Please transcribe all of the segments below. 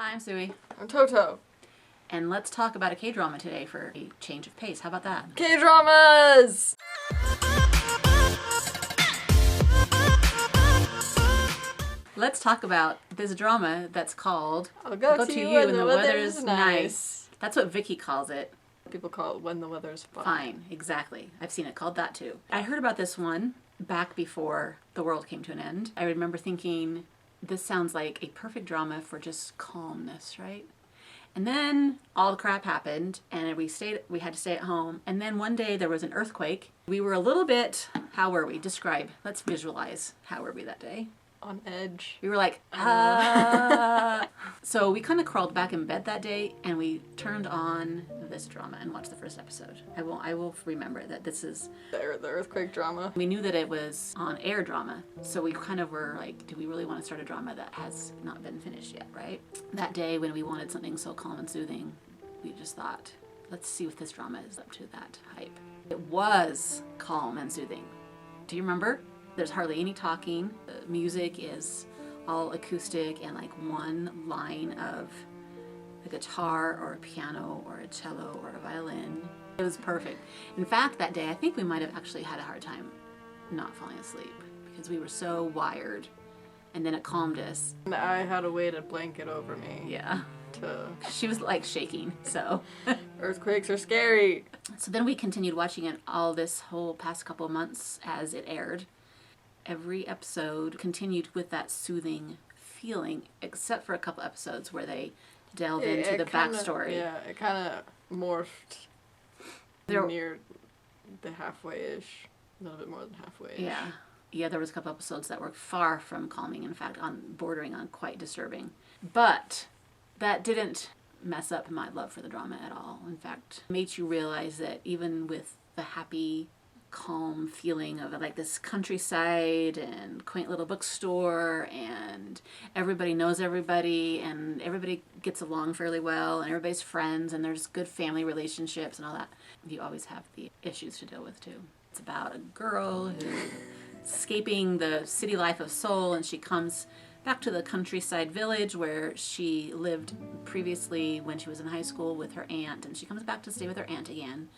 Hi, I'm Sui. I'm Toto. And let's talk about a K-drama today for a change of pace. How about that? Kdramas! Let's talk about this drama that's called I'll go to you when the weather's nice. That's what Vicky calls it. People call it when the weather's fine. Fine, exactly. I've seen it called that too. I heard about this one back before the world came to an end. I remember thinking, this sounds like a perfect drama for just calmness, right? And then all the crap happened and we had to stay at home. And then one day there was an earthquake. We were a little bit, how were we? Describe. Let's visualize. How were we that day? On edge. We were like, So we kind of crawled back in bed that day and we turned on this drama and watched the first episode. I will remember that this is The earthquake drama. We knew that it was on air drama, so we kind of were like, do we really want to start a drama that has not been finished yet, right? That day when we wanted something so calm and soothing, we just thought, let's see if this drama is up to that hype. It was calm and soothing. Do you remember? There's hardly any talking. The music is all acoustic and like one line of a guitar or a piano or a cello or a violin. It was perfect. In fact, that day I think we might have actually had a hard time not falling asleep because we were so wired, and then it calmed us. And I had a weighted blanket over me. Yeah. To... She was like shaking, so. Earthquakes are scary. So then we continued watching it all this whole past couple of months as it aired. Every episode continued with that soothing feeling, except for a couple episodes where they delved into the backstory. Yeah, it kind of morphed near the halfway-ish, a little bit more than halfway-ish. Yeah, there was a couple episodes that were far from calming, in fact, bordering on quite disturbing. But that didn't mess up my love for the drama at all. In fact, it made you realize that even with the happy, calm feeling of like this countryside and quaint little bookstore and everybody knows everybody and everybody gets along fairly well and everybody's friends and there's good family relationships and all that, you always have the issues to deal with too. It's about a girl who's escaping the city life of Seoul, and she comes back to the countryside village where she lived previously when she was in high school with her aunt, and she comes back to stay with her aunt again.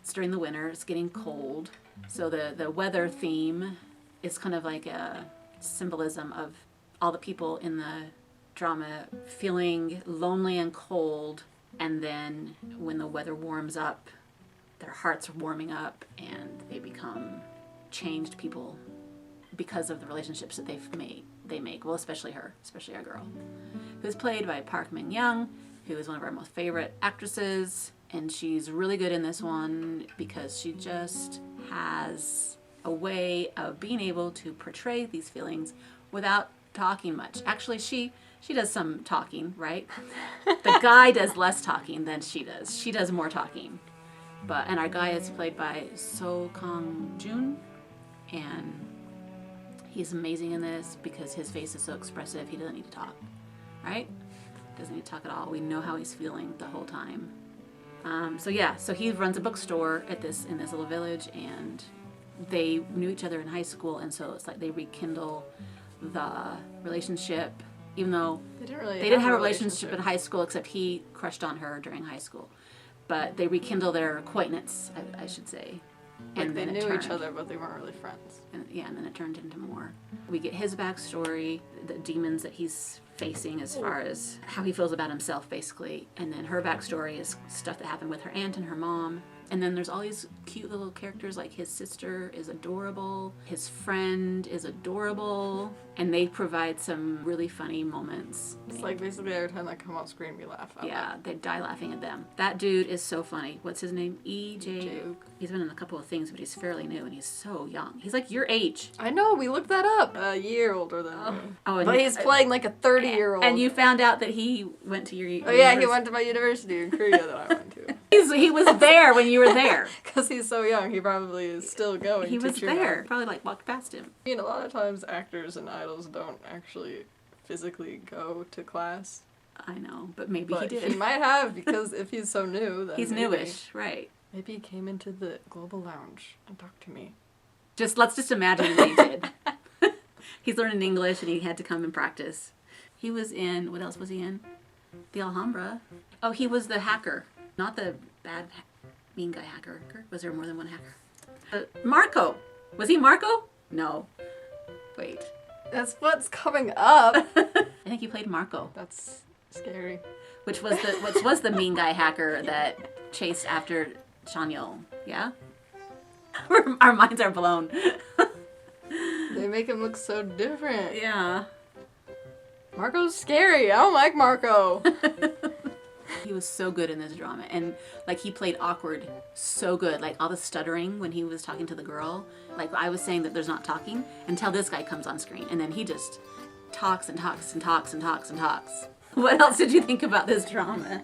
It's during the winter, it's getting cold. So the weather theme is kind of like a symbolism of all the people in the drama feeling lonely and cold, and then when the weather warms up, their hearts are warming up and they become changed people because of the relationships that they make. Well, especially our girl, who's played by Park Min-young, who is one of our most favorite actresses. And she's really good in this one because she just has a way of being able to portray these feelings without talking much. Actually, she does some talking, right? The guy does less talking than she does. She does more talking. And our guy is played by So Kang-joon, and he's amazing in this because his face is so expressive. He doesn't need to talk, right? Doesn't need to talk at all. We know how he's feeling the whole time. So he runs a bookstore in this little village, and they knew each other in high school, and so it's like they rekindle the relationship, even though they didn't have a relationship in high school, except he crushed on her during high school. But they rekindle their acquaintance, I should say. Like they knew each other, but they weren't really friends. And then it turned into more. We get his backstory, the demons that he's facing as far as how he feels about himself, basically. And then her backstory is stuff that happened with her aunt and her mom. And then there's all these cute little characters, like his sister is adorable, his friend is adorable, and they provide some really funny moments. It's like basically every time they come on screen, we laugh. Yeah, they die laughing at them. That dude is so funny. What's his name? E.J. He's been in a couple of things, but he's fairly new, and he's so young. He's like your age. I know, we looked that up. A year older than me. Oh, but he's playing like a 30-year-old. And you found out that he went to your university. Oh yeah, he went to my university in Korea that I went to. He was there when you were there. Because he's so young, he probably is still going. He was there. Probably like walked past him. I mean, a lot of times actors and idols don't actually physically go to class. I know, but maybe he did. He might have, because if he's so new, then he's newish, right? Maybe he came into the Global Lounge and talked to me. Let's just imagine what he did. He's learning English and he had to come and practice. He was in, what else was he in? The Alhambra. Oh, he was the hacker, not the mean guy hacker. Was there more than one hacker? Marco. Was he Marco? No. Wait. That's what's coming up. I think he played Marco. That's scary. Which was the mean guy hacker that chased after Chanyeol. Yeah? Our minds are blown. They make him look so different. Yeah. Marco's scary. I don't like Marco. He was so good in this drama, and like he played awkward so good, like all the stuttering when he was talking to the girl. Like I was saying that there's not talking until this guy comes on screen, and then he just talks and talks and talks and talks and talks. What else did you think about this drama?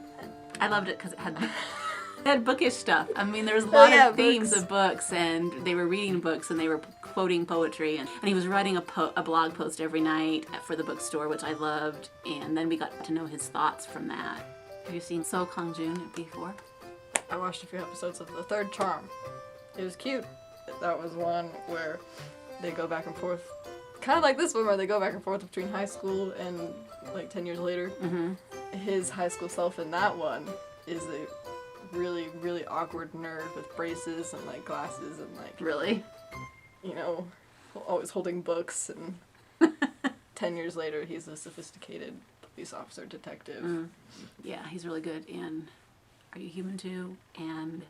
I loved it because it had bookish stuff. I mean, there was a lot of themes of books, and they were reading books, and they were quoting poetry, and he was writing a blog post every night for the bookstore, which I loved, and then we got to know his thoughts from that. Have you seen So Kang-joon before? I watched a few episodes of The Third Charm. It was cute. That was one where they go back and forth. Kind of like this one where they go back and forth between high school and like 10 years later. Mm-hmm. His high school self in that one is a really, really awkward nerd with braces and like glasses and like... Really? You know, always holding books, and 10 years later he's a sophisticated police officer detective. Yeah, he's really good in Are You Human Too? And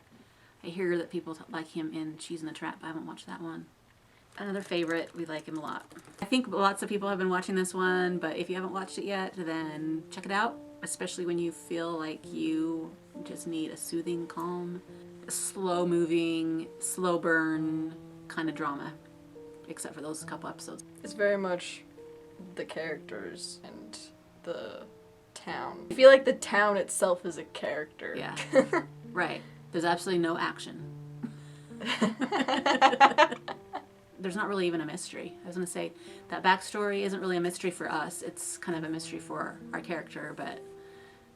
I hear that people like him in Cheese in the Trap. I haven't watched that one. Another favorite, we like him a lot. I think lots of people have been watching this one, but if you haven't watched it yet, then check it out, especially when you feel like you just need a soothing, calm, slow-moving, slow burn kind of drama, except for those couple episodes. It's very much the characters and the town. I feel like the town itself is a character. Yeah. Right. There's absolutely no action. There's not really even a mystery. I was going to say, that backstory isn't really a mystery for us. It's kind of a mystery for our character, but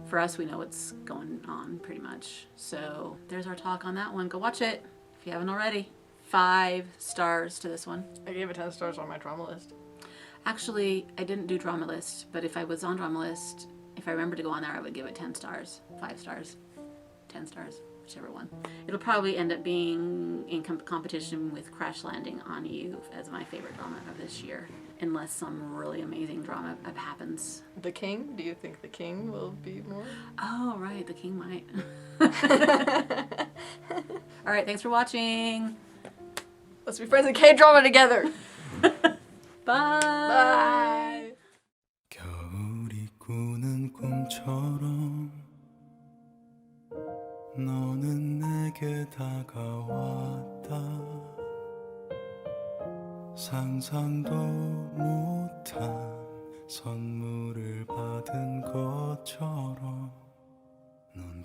for us, we know what's going on pretty much. So there's our talk on that one. Go watch it if you haven't already. 5 stars to this one. I gave it 10 stars on my drama list. Actually, I didn't do drama list, but if I was on drama list, if I remember to go on there, I would give it 10 stars, 5 stars, 10 stars, whichever one. It'll probably end up being in competition with Crash Landing on You as my favorite drama of this year, unless some really amazing drama happens. The King? Do you think The King will be more? Oh, right, The King might. All right, thanks for watching. Let's be friends in K-drama together. Bye. Bye. 겨울이 꾸는 꿈처럼 너는 내게 다가왔다. 상상도 못한 선물을 받은 것처럼 넌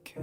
그렇게